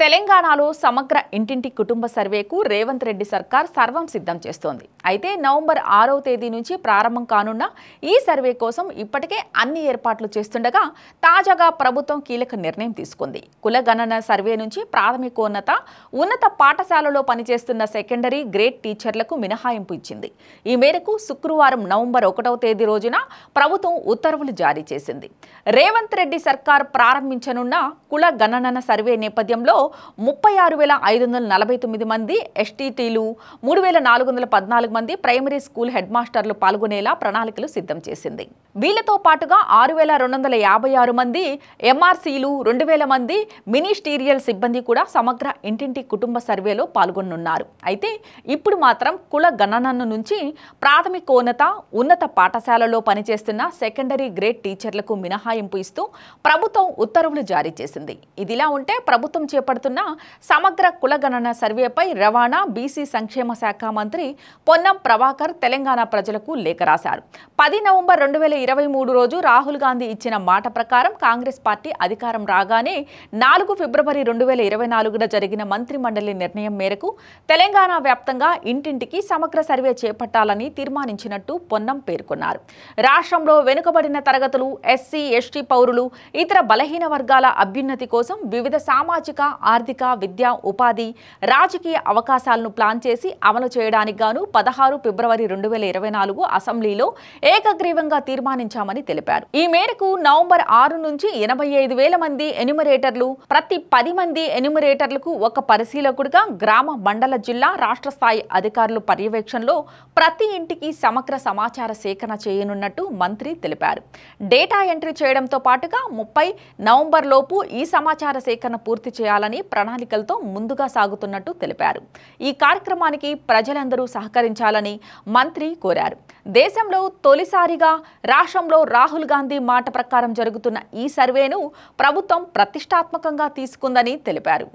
తెలంగాణలో సమగ్ర ఇంటింటి కుటుంబ సర్వేకు రేవంత్ రెడ్డి సర్కార్ సర్వం సిద్ధం చేస్తోంది. అయితే నవంబర్ 6వ తేదీ నుంచి ప్రారంభం కానున్న ఈ సర్వే కోసం ఇప్పటికే అన్ని ఏర్పాట్లు చేస్తుండగా తాజాగా ప్రభుత్వం కీలక నిర్ణయం తీసుకుంది. కుల గణన సర్వే నుంచి ప్రాథమికోన్నత ఉన్నత పాఠశాలలో పనిచేస్తున్న సెకండరీ గ్రేడ్ టీచర్లకు మినహాయింపు ఇచ్చింది. ఈ మేరకు శుక్రవారం నవంబర్ 1వ తేదీ రోజున ప్రభుత్వం ఉత్తర్వులు జారీ చేసింది. రేవంత్ రెడ్డి సర్కార్ ప్రారంభించనున్న కుల గణన సర్వే నేపథ్యంలో 36,549 మంది ఎస్టీటీలు, 3,414 మంది ప్రైమరీ స్కూల్ హెడ్ మాస్టర్లు పాల్గొనేలా ప్రణాళికలు సిద్ధం చేసింది. వీళ్లతో పాటుగా 6,256 మంది ఎంఆర్సీలు, 2,000 మంది మినిస్టీరియల్ సిబ్బంది కూడా సమగ్ర ఇంటింటి కుటుంబ సర్వేలో పాల్గొనున్నారు. అయితే ఇప్పుడు మాత్రం కుల గణన నుంచి ప్రాథమికోన్నత ఉన్నత పాఠశాలలో పనిచేస్తున్న సెకండరీ గ్రేడ్ టీచర్లకు మినహాయింపు ఇస్తూ ప్రభుత్వం ఉత్తర్వులు జారీ చేసింది. ఇదిలా ఉంటే ప్రభుత్వం చేపడుతున్న సమగ్ర కుల గణన సర్వేపై రవాణా, బీసీ సంక్షేమ శాఖ మంత్రి పొన్నం ప్రభాకర్ తెలంగాణ ప్రజలకు లేఖ రాశారు. 10 నవంబర్ 2023 రోజు రాహుల్ గాంధీ ఇచ్చిన మాట ప్రకారం కాంగ్రెస్ పార్టీ అధికారం రాగానే 4 ఫిబ్రవరి 2024న జరిగిన మంత్రి మండలి నిర్ణయం మేరకు తెలంగాణ వ్యాప్తంగా ఇంటింటికి సమగ్ర సర్వే చేపట్టాలని తీర్మానించినట్టు పొన్నం పేర్కొన్నారు. రాష్ట్రంలో వెనుకబడిన తరగతులు, ఎస్సీ, ఎస్టీ పౌరులు, ఇతర బలహీన వర్గాల అభ్యున్నతి కోసం వివిధ సామాజిక, ఆర్థిక, విద్యా, ఉపాధి, రాజకీయ అవకాశాలను ప్లాన్ చేసి అమలు చేయడానికి గాను 16 ఫిబ్రవరి 2024 అసెంబ్లీలో ఏకగ్రీవంగా తీర్మానించామని తెలిపారు. ఈ మేరకు నవంబర్ 6 నుంచి 85,000 మంది ఎన్యూమరేటర్లు, ప్రతి 10 మంది ఎన్యూమరేటర్లకు ఒక పరిశీలకుడిగా గ్రామ, మండల, జిల్లా, రాష్ట్ర స్థాయి అధికారుల పర్యవేక్షణలో ప్రతి ఇంటికి సమగ్ర సమాచార సేకరణ చేయనున్నట్టు మంత్రి తెలిపారు. డేటా ఎంట్రీ చేయడంతో పాటుగా 30 నవంబర్ లోపు ఈ సమాచార సేకరణ పూర్తి చేయాలని ప్రణాళికలతో ముందుగా సాగుతున్నట్టు తెలిపారు. ఈ కార్యక్రమానికి ప్రజలందరూ సహకరించాలని మంత్రి కోరారు. దేశంలో తొలిసారిగా రాష్ట్రంలో రాహుల్ గాంధీ మాట ప్రకారం జరుగుతున్న ఈ సర్వేను ప్రభుత్వం ప్రతిష్టాత్మకంగా తీసుకుందని తెలిపారు.